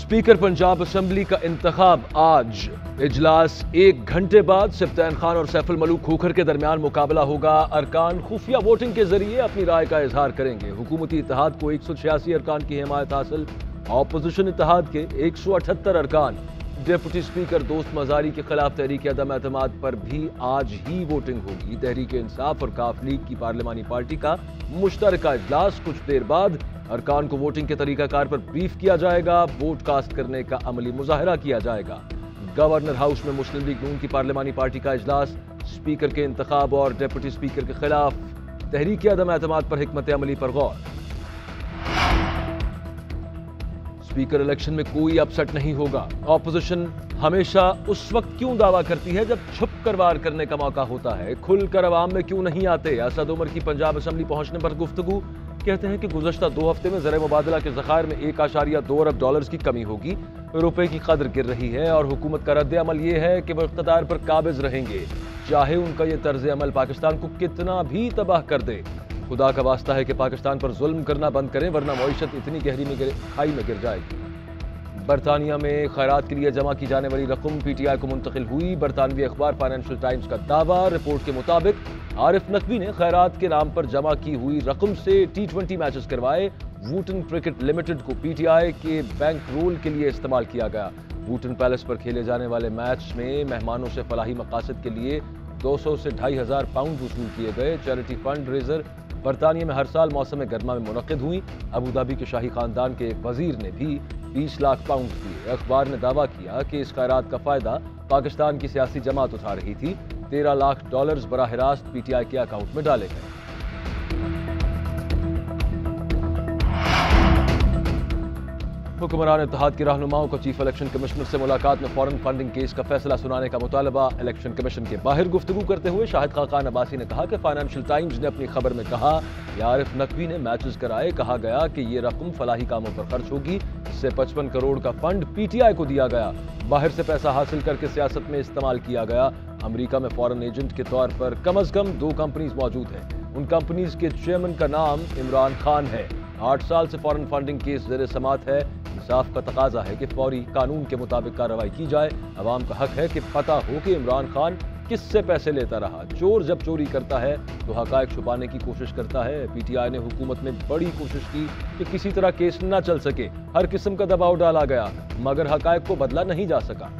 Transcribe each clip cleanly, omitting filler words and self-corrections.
Speaker Punjab assembly का इंतखाब आज। इजलास 1 घंटे बाद सिब्तैन खान और सैफुल मलूक खोखर के दरमियान मुकाबला होगा। अरकान खुफिया वोटिंग के जरिए अपनी राय का इजहार करेंगे। हुकूमती इत्तेहाद को 186 अरकान की हिमायत हासिल, ऑपोजिशन इत्तेहाद के 178 अरकान। डिप्टी स्पीकर दोस्त मजारी के खिलाफ तहरीक अदम एतमाद पर भी आज ही वोटिंग होगी। तहरीक इंसाफ और काफ लीग की पार्लिमानी पार्टी का मुश्तरका इजलास कुछ देर बाद अरकान को वोटिंग के तरीकाकार पर ब्रीफ किया जाएगा। वोट कास्ट करने का अमली मुजाहरा किया जाएगा। गवर्नर हाउस में मुस्लिम लीग नून की पार्लिमानी पार्टी का इजलास। स्पीकर के इंतखाब और डिप्टी स्पीकर के खिलाफ तहरीक अदम एतमाद पर हिकमत अमली पर गौर। स्पीकर इलेक्शन में कोई अपसेट नहीं होगा। ऑपोजिशन हमेशा उस वक्त क्यों दावा करती है जब छुप कर वार करने का मौका होता है, खुलकर अवाम में क्यों नहीं आते। असद उमर की पंजाब असम्बली पहुंचने पर गुफ्तगू। कहते हैं कि गुज़श्ता 2 हफ्ते में ज़र मुबादला के ज़खायर में 1.2 अरब डॉलर्स की कमी होगी। रुपए की कदर गिर रही है और हुकूमत का रद्द अमल ये है कि वह इक़्तिदार पर काबिज रहेंगे, चाहे उनका ये तर्ज अमल पाकिस्तान को कितना भी तबाह कर दे। खुदा का वास्ता है कि पाकिस्तान पर जुल्म करना बंद करें, वरना मईशत इतनी गहरी में खाई में गिर जाएगी। बरतानिया में खैरात के लिए जमा की जाने वाली रकम पीटीआई को मुंतकिल हुई। बरतानवी अखबार फाइनेंशियल टाइम्स का दावा। रिपोर्ट के मुताबिक आरिफ नकवी ने खैरात के नाम पर जमा की हुई रकम से T20 मैचेस करवाए। वूटन क्रिकेट लिमिटेड को पीटीआई के बैंक रोल के लिए इस्तेमाल किया गया। वूटन पैलेस पर खेले जाने वाले मैच में मेहमानों से फलाही मकासद के लिए 200 से 2,500 पाउंड वसूल किए गए। चैरिटी फंड रेजर बरतानिया में हर साल मौसम गर्मा में मुनक़िद हुई। अबू धाबी के शाही खानदान के एक वजीर ने भी 20 लाख पाउंड दिए। अखबार ने दावा किया कि इस खैरात का फायदा पाकिस्तान की सियासी जमात उठा रही थी। 13 लाख डॉलर्स बराह रास्त पीटीआई के अकाउंट में डाले गए। हुक्मरान इत्तेहाद के रहनुमाओं को चीफ इलेक्शन कमिश्नर से मुलाकात में फॉरेन फंडिंग केस का फैसला सुनाने का मुतालबा। इलेक्शन कमीशन के बाहर गुफ्तगू करते हुए शाहिद खाकान अब्बासी ने कहा कि फाइनेंशियल टाइम्स ने अपनी खबर में कहा कि आरिफ नकवी ने मैचेस कराए। कहा गया कि ये रकम फलाही कामों पर खर्च होगी। इससे 55 करोड़ का फंड पीटीआई को दिया गया। बाहर से पैसा हासिल करके सियासत में इस्तेमाल किया गया। अमेरिका में फॉरेन एजेंट के तौर पर कम अज कम 2 कंपनीज मौजूद हैं। उन कंपनीज के चेयरमैन का नाम इमरान खान है। 8 साल से फॉरेन फंडिंग केस ज़ेर समात है। इंसाफ का तकाजा है कि फौरी कानून के मुताबिक कार्रवाई की जाए। अवाम का हक है कि पता हो कि इमरान खान किससे पैसे लेता रहा। चोर जब चोरी करता है तो हकायक छुपाने की कोशिश करता है। पीटीआई ने हुकूमत में बड़ी कोशिश की कि किसी तरह केस न चल सके। हर किस्म का दबाव डाला गया मगर हकायक को बदला नहीं जा सका।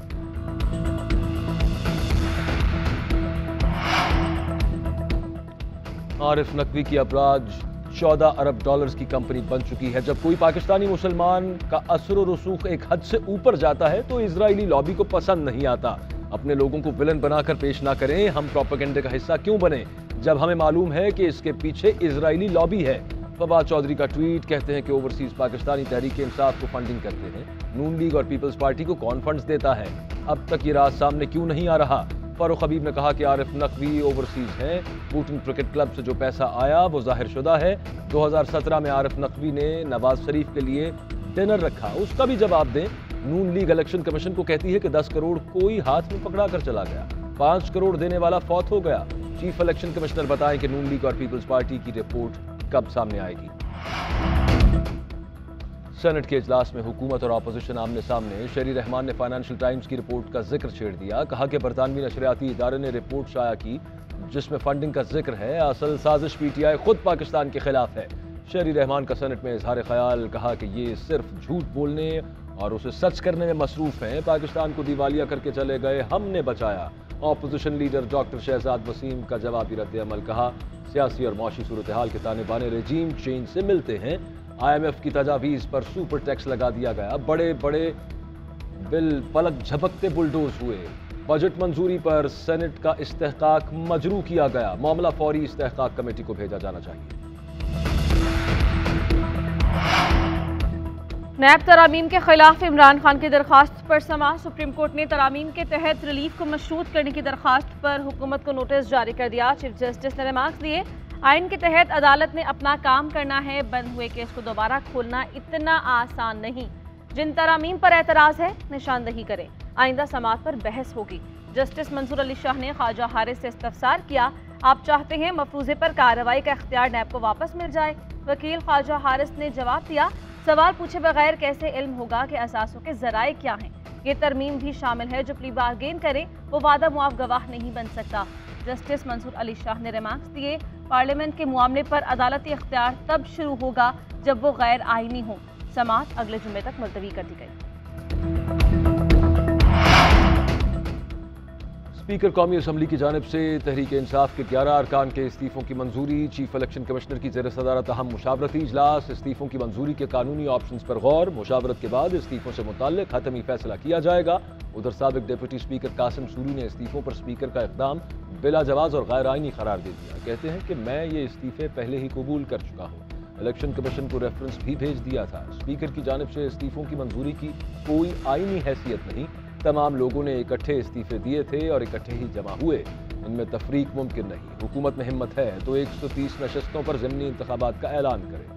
आरिफ नकवी की अपराध 14 अरब डॉलर्स की कंपनी बन चुकी है। जब कोई पाकिस्तानी मुसलमान का असर और रसूख एक हद से ऊपर जाता है तो इजरायली लॉबी को पसंद नहीं आता। अपने लोगों को विलन बनाकर पेश ना करें। हम प्रोपेगेंडे का हिस्सा क्यों बने जब हमें मालूम है कि इसके पीछे इजरायली लॉबी है। फवाद चौधरी का ट्वीट। कहते हैं कि ओवरसीज पाकिस्तानी तहरीक इंसाफ को फंडिंग करते हैं। नून लीग और पीपल्स पार्टी को कौन फंड्स देता है, अब तक ये राज सामने क्यों नहीं आ रहा। फारूक हबीब ने कहा कि आरिफ नकवी ओवरसीज हैं। वूटन क्रिकेट क्लब से जो पैसा आया वो जाहिर शुदा है। 2017 में आरिफ नकवी ने नवाज शरीफ के लिए डिनर रखा, उसका भी जवाब दें। नून लीग इलेक्शन कमीशन को कहती है कि 10 करोड़ कोई हाथ में पकड़ा कर चला गया, 5 करोड़ देने वाला फौत हो गया। चीफ इलेक्शन कमिश्नर बताएं कि नून लीग और पीपल्स पार्टी की रिपोर्ट कब सामने आएगी। सेनेट के इजलास में हुकूमत और अपोजिशन आमने सामने। शेरी रहमान ने फाइनेंशियल टाइम्स की रिपोर्ट का जिक्र छेड़ दिया। कहा कि बरतानवी नशरियाती इदारे ने रिपोर्ट शाया की जिसमें फंडिंग का जिक्र है। असल साजिश पीटीआई खुद पाकिस्तान के खिलाफ है। शेरी रहमान का सेनेट में इजहार ख्याल। कहा कि ये सिर्फ झूठ बोलने और उसे सच करने में मसरूफ हैं। पाकिस्तान को दिवालिया करके चले गए, हमने बचाया। Opposition leader doctor Shahzad Wasim का जवाबी रद्द अमल। कहा सियासी और मौशी सूरत हाल के ताने बाने रेजीम चेंज से मिलते हैं। IMF की तजावीज़ पर सुपर टैक्स लगा दिया गया। बड़े बड़े बिल पलक झपकते बुलडोज हुए। बजट मंजूरी पर सेनेट का इस्तेहकाक मजरू किया गया। मामला फौरी इस्तेहकाक कमेटी को भेजा जाना चाहिए। नैब तरामीम के खिलाफ इमरान खान की दरखास्त पर समाअत। सुप्रीम कोर्ट ने तरामीम के तहत रिलीफ को मशरूत करने की दरखास्त पर हुकूमत को नोटिस जारी कर दिया। चीफ जस्टिस ने रिमार्क्स दिए, आइन के तहत अदालत ने अपना काम करना है, बंद हुए केस को दोबारा खोलना इतना आसान नहीं। जिन तरामीम पर एतराज़ है निशानदही करें, आइंदा समाअत पर बहस होगी। जस्टिस मंसूर अली शाह ने ख्वाजा हारिस से इस्तफसार किया, आप चाहते हैं मफरूज़े पर कार्रवाई का इख्तियार नैब को वापस मिल जाए। वकील ख्वाजा हारिस ने जवाब दिया, सवाल पूछे बगैर कैसे इल्म होगा कि असासों के जराए क्या हैं। ये तरमीम भी शामिल है, जो प्ली बार्गेन करे वो वादा मुआफ गवाह नहीं बन सकता। जस्टिस मंसूर अली शाह ने रिमार्क्स दिए, पार्लियामेंट के मामले पर अदालती इख्तियार तब शुरू होगा जब वो गैर आईनी हो। समाअत अगले जुम्मे तक मुलतवी कर दी गई। स्पीकर कौमी असम्बली की जानिब से तहरीक इंसाफ के 11 अरकान के इस्तीफों की मंजूरी। चीफ इलेक्शन कमिश्नर की ज़ेर सदारत अहम मुशावरती इजलास। इस्तीफों की मंजूरी के कानूनी ऑप्शंस पर गौर। मुशावरत के बाद इस्तीफों से मुताल्लिक हतमी फैसला किया जाएगा। उधर साबिक डिप्टी स्पीकर कासिम सूरी ने इस्तीफों पर स्पीकर का इक़दाम बिला जवाज़ और गैर आइनी करार दे दिया। कहते हैं कि मैं ये इस्तीफे पहले ही कबूल कर चुका हूँ। इलेक्शन कमीशन को रेफरेंस भी भेज दिया था। स्पीकर की जानिब से इस्तीफों की मंजूरी की कोई आइनी हैसियत नहीं। तमाम लोगों ने इकट्ठे इस्तीफे दिए थे और इकट्ठे ही जमा हुए। इनमें तफरीक मुमकिन नहीं। हुकूमत में हिम्मत है तो 130 नशस्तों पर ज़िमनी इंतखाबात का ऐलान करे।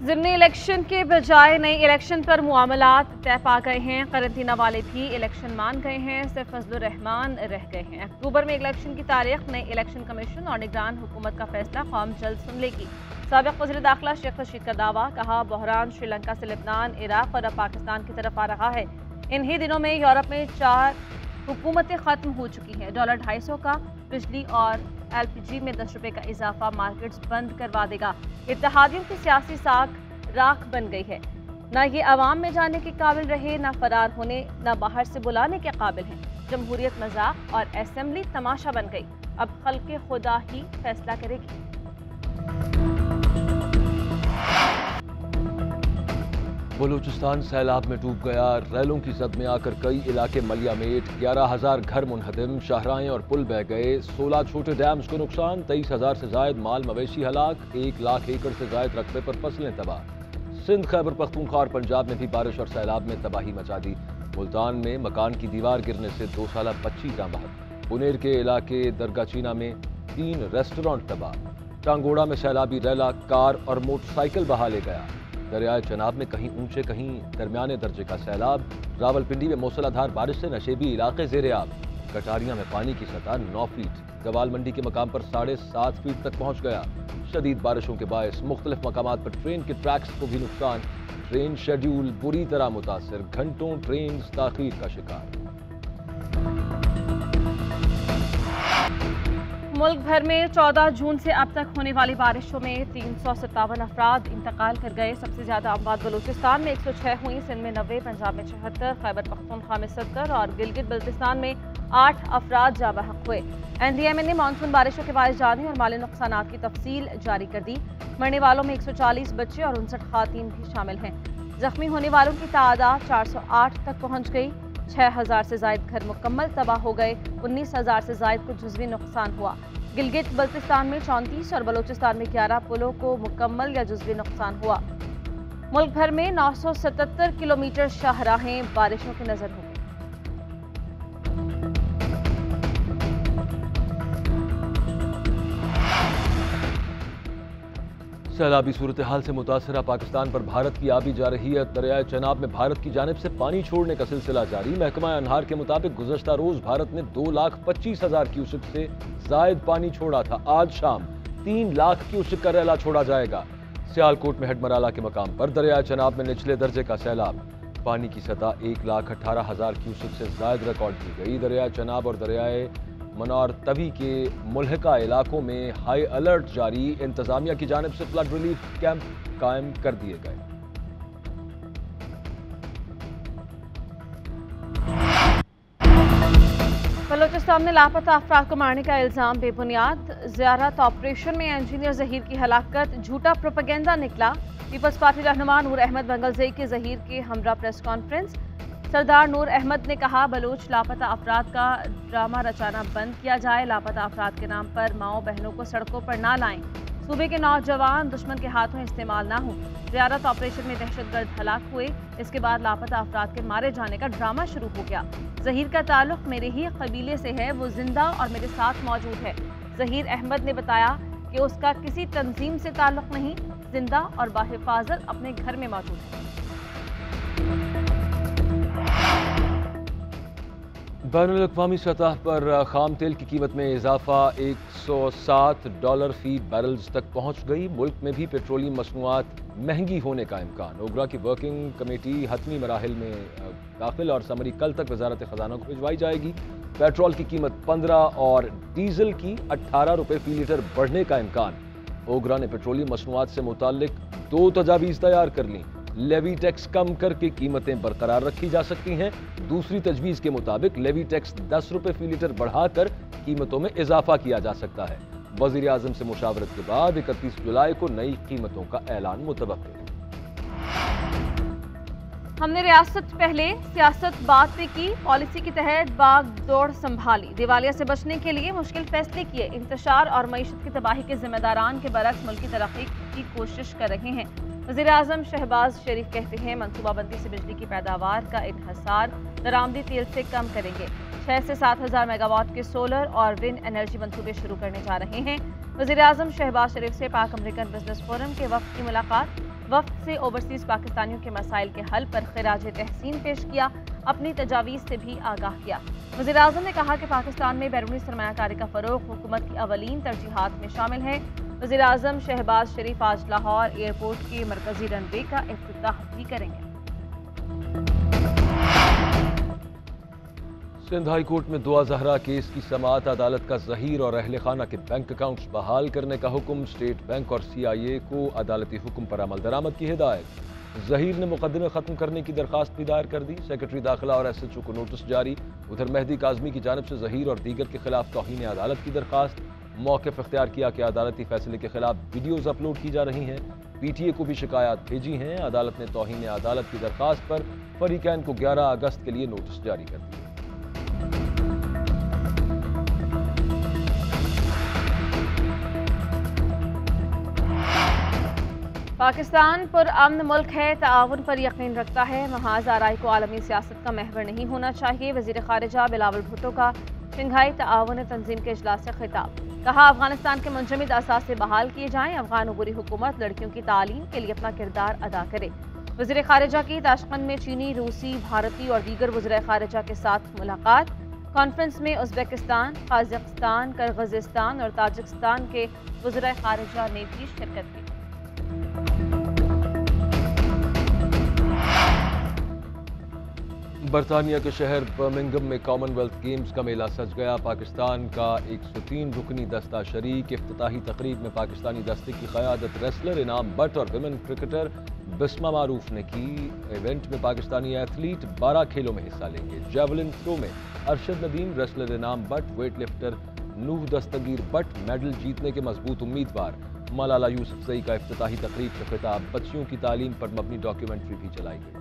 ज़िमनी इलेक्शन के बजाय नई इलेक्शन पर मामलात तय पा गए हैं। करंतना वाले भी इलेक्शन मान गए हैं, सिर्फ फजलुर रहमान रह गए हैं। अक्टूबर में इलेक्शन की तारीख नई इलेक्शन कमीशन और निगरान हुकूमत का फैसला कौम जल्द सुन लेगी। साबिक़ वज़ीर दाखिला शेख रशीद का दावा, कहा बहरान श्रीलंका से लेबनान, इराक और अब पाकिस्तान की तरफ आ रहा है। इन्हीं दिनों में यूरोप में 4 हुकूमतें ख़त्म हो चुकी हैं। $250 का बिजली और LPG में 10 रुपये का इजाफा मार्केट्स बंद करवा देगा। इत्तेहादियों की सियासी साख राख बन गई है। ना ये अवाम में जाने के काबिल रहे, ना फरार होने, ना बाहर से बुलाने के काबिल हैं। जमहूरियत मजाक और असेंबली तमाशा बन गई। अब खल्क़े खुदा ही फैसला करेगी। बलूचिस्तान सैलाब में डूब गया। रैलों की जद में आकर कई इलाके मलियामेट। 11,000 घर मुनहदम, शाहराएं और पुल बह गए। 16 छोटे डैम्स को नुकसान। 23,000 से जायद माल मवेशी हलाक। 1 लाख एकड़ से जायद रकबे पर फसलें तबाह। सिंध, खैबर पख्तूनख्वा और पंजाब में भी बारिश और सैलाब में तबाही मचा दी। मुल्तान में मकान की दीवार गिरने से 2 साला बच्ची जाँ बहक। पुनेर के इलाके दरगाचीना में 3 रेस्टोरेंट तबाह। टांगोड़ा में सैलाबी रैला कार और मोटरसाइकिल बहा ले गया। दरियाए चनाब में कहीं ऊंचे कहीं दरमियाने दर्जे का सैलाब। रावलपिंडी में मूसलाधार बारिश से नशेबी इलाके ज़ेर-ए-आब। कटारिया में पानी की सतह 9 फीट। गवाल मंडी के मकाम पर 7.5 फीट तक पहुंच गया। शदीद बारिशों के बायस मुख्तलिफ मकामात पर ट्रेन के ट्रैक्स को भी नुकसान। ट्रेन शेड्यूल बुरी तरह मुतासर। घंटों ट्रेन ताखीर का शिकार। मुल्क भर में 14 जून से अब तक होने वाली बारिशों में 357 अफराद इंतकाल कर गए। सबसे ज्यादा अमवात बलूचिस्तान में 106 हुई, सिंध में 90, पंजाब में 76, खैबर पख्तूनख्वा में 70 और गिलगित बल्तिस्तान में 8 अफराद जाँ बहक हुए। NDMA ने मानसून बारिशों के बायस जानी और माली नुकसानात की तफसील जारी कर दी। मरने वालों में 140 बच्चे और 59 खातीन भी शामिल हैं। जख्मी होने वालों की तादाद 408 तक पहुँच गई। 6,000 से जायद घर मुकम्मल तबाह हो गए। 19,000 से जायद को जुज़वी नुकसान हुआ। गिलगित बल्तिस्तान में 34 और बलूचिस्तान में 11 पुलों को मुकम्मल या जुज़वी नुकसान हुआ। मुल्क भर में 977 किलोमीटर शाहराहें बारिशों की नजर हो गई। सैलाबी सूरत हाल से मुतासरा पाकिस्तान पर भारत की आबी जा रही है। दरियाए चनाब में भारत की जानिब से पानी छोड़ने का सिलसिला जारी। महकमा अनहार के मुताबिक गुज़श्ता रोज भारत ने 2,25,000 क्यूसेक से जायद पानी छोड़ा था। आज शाम 3 लाख क्यूसेक का रैला छोड़ा जाएगा। सियालकोट में हेडमराला के मकाम पर दरियाए चनाब में निचले दर्जे का सैलाब। पानी की सतह 1,18,000 क्यूसेक से जायद रिकॉर्ड की गई। दरियाए चनाब और दरियाए मनार तवी के मुल्हिका इलाकों में हाई अलर्ट जारी। इंतजामिया की जानिब से फ्लड रिलीफ कैंप कायम कर दिए गए। बलूचिस्तान में लापता अफराद को मारने का इल्जाम बेबुनियाद। ज़ियारत ऑपरेशन में इंजीनियर जहीर की हलाकत झूठा प्रोपेगेंडा निकला। पीपल्स पार्टी रहनुमा नूर अहमद बंगलज़ई के जहीर के हमरा प्रेस कॉन्फ्रेंस। सरदार नूर अहमद ने कहा, बलूच लापता अफराद का ड्रामा रचाना बंद किया जाए। लापता अफराद के नाम पर माओ बहनों को सड़कों पर ना लाएं। सूबे के नौजवान दुश्मन के हाथों इस्तेमाल ना हों। ज़ियारत ऑपरेशन में दहशतगर्द हलाक हुए। इसके बाद लापता अफराद के मारे जाने का ड्रामा शुरू हो गया। जहीर का ताल्लुक मेरे ही कबीले से है, वो जिंदा और मेरे साथ मौजूद है। जहीर अहमद ने बताया कि उसका किसी तंजीम से ताल्लुक नहीं, जिंदा और बाहिफाजत अपने घर में मौजूद है। बैनुल-अक़वामी सतह पर खाम तेल की कीमत में इजाफा $107 फी बैरल्स तक पहुंच गई। मुल्क में भी पेट्रोलियम मसनूआत महंगी होने का इम्कान। ओगरा की वर्किंग कमेटी हतमी मराहिल में दाखिल और समरी कल तक वजारत खजाना को भिजवाई जाएगी। पेट्रोल की कीमत 15 और डीजल की 18 रुपये फी लीटर बढ़ने का इम्कान। ओगरा ने पेट्रोलियम मसनूआत से मुताल्लिक 2 तजावीज़ तैयार कर लीं। लेवी टैक्स कम करके कीमतें बरकरार रखी जा सकती हैं। दूसरी तजवीज़ के मुताबिक लेवी टैक्स 10 रुपये फी लीटर बढ़ाकर कीमतों में इजाफा किया जा सकता है। वज़ीर आज़म से मुशावरत के बाद 31 जुलाई को नई कीमतों का ऐलान मुतवक्किल है। हमने रियासत पहले सियासत बाद पे की, पॉलिसी के तहत बाग दौड़ संभाली, दिवालिया से बचने के लिए मुश्किल फैसले किए, इंतशार और मईशत की तबाही के जिम्मेदारान के बरक्स मुल्की तरक्की की कोशिश कर रहे हैं। वज़ीर आज़म शहबाज शरीफ कहते हैं मनसूबाबंदी से बिजली की पैदावार का इन्हसार दरामदी तेल से कम करेंगे। 6 से 7 हज़ार मेगावाट के सोलर और विंड एनर्जी मंसूबे शुरू करने जा रहे हैं। वज़ीर आज़म शहबाज शरीफ से पाक अमेरिकन बिजनेस फोरम के वफ़द की मुलाकात। वफ़द से ओवरसीज़ पाकिस्तानियों के मसाइल के हल पर खिराज तहसीन पेश किया, अपनी तजावीज़ से भी आगाह किया। वज़ीर आज़म ने कहा कि पाकिस्तान में बैरूनी सरमायाकारी का फ़रोग़ हुकूमत की अवलीन तरजीहात में शामिल है। वज़ीर आज़म शहबाज शरीफ आज लाहौर एयरपोर्ट के मरकजी रनवे का इफ्तिताह भी करेंगे। सिंध हाई कोर्ट में दुआ जहरा केस की समाअत। अदालत का ज़हीर और अहल खाना के बैंक अकाउंट्स बहाल करने का हुक्म। स्टेट बैंक और CIA को अदालती हुक्म पर अमल दरामद की हिदायत। ज़हीर ने मुकदमे ख़त्म करने की दरख्वास्त भी दायर कर दी। सेक्रेटरी दाखिला और SHO को नोटिस जारी। उधर मेहदी काज़मी की जानिब से ज़हीर और दीगर के खिलाफ तौहीन अदालत की दरख्वास्त। मौक़िफ़ इख्तियार किया कि अदालती फैसले के खिलाफ वीडियोज़ अपलोड की जा रही हैं। PTA को भी शिकायत भेजी हैं। अदालत ने तौहीन अदालत की दरख्वास्त पर फरीकैन को 11 अगस्त के लिए नोटिस जारी कर दिया। पाकिस्तान पुरअमन मुल्क है, ताउन पर यकीन रखता है, महाज आराई को आलमी सियासत का महवर नहीं होना चाहिए। वज़ीर ख़ारिजा बिलावल भुट्टो का शंघाई ताउन तंजीम के इजलास से खिताब। कहा अफगानिस्तान के मुंजमद असासे बहाल किए जाएं, अफगान उबूरी हुकूमत लड़कियों की तालीम के लिए अपना किरदार अदा करे। वज़ीर ख़ारिजा की ताशकंद में चीनी, रूसी, भारतीय और दीगर वज़ीर ख़ारिजा के साथ मुलाकात। कॉन्फ्रेंस में उज़्बेकिस्तान, कजाकिस्तान, किर्गिज़स्तान और ताजिकिस्तान के वज़ीर ख़ारिजा ने भी शिरकत की। बरतानिया के शहर बर्मिंघम में कॉमनवेल्थ गेम्स का मेला सज गया। पाकिस्तान का 103 रुकनी दस्ता शरीक। इफ्तिताही तकरीब में पाकिस्तानी दस्ते की क़यादत रेसलर इनाम बट और विमेन क्रिकेटर बिस्मा मारूफ ने की। इवेंट में पाकिस्तानी एथलीट 12 खेलों में हिस्सा लेंगे। जेवलिन थ्रो में Arshad Nadeem, wrestler Inam Butt, weight lifter Nooh Dastagir Butt medal जीतने के मजबूत उम्मीदवार। मलाला यूसुफजई का इफ्तिताही तकरीब से खिताब। बच्चियों की तालीम पर मबनी डॉक्यूमेंट्री भी चलाई गई।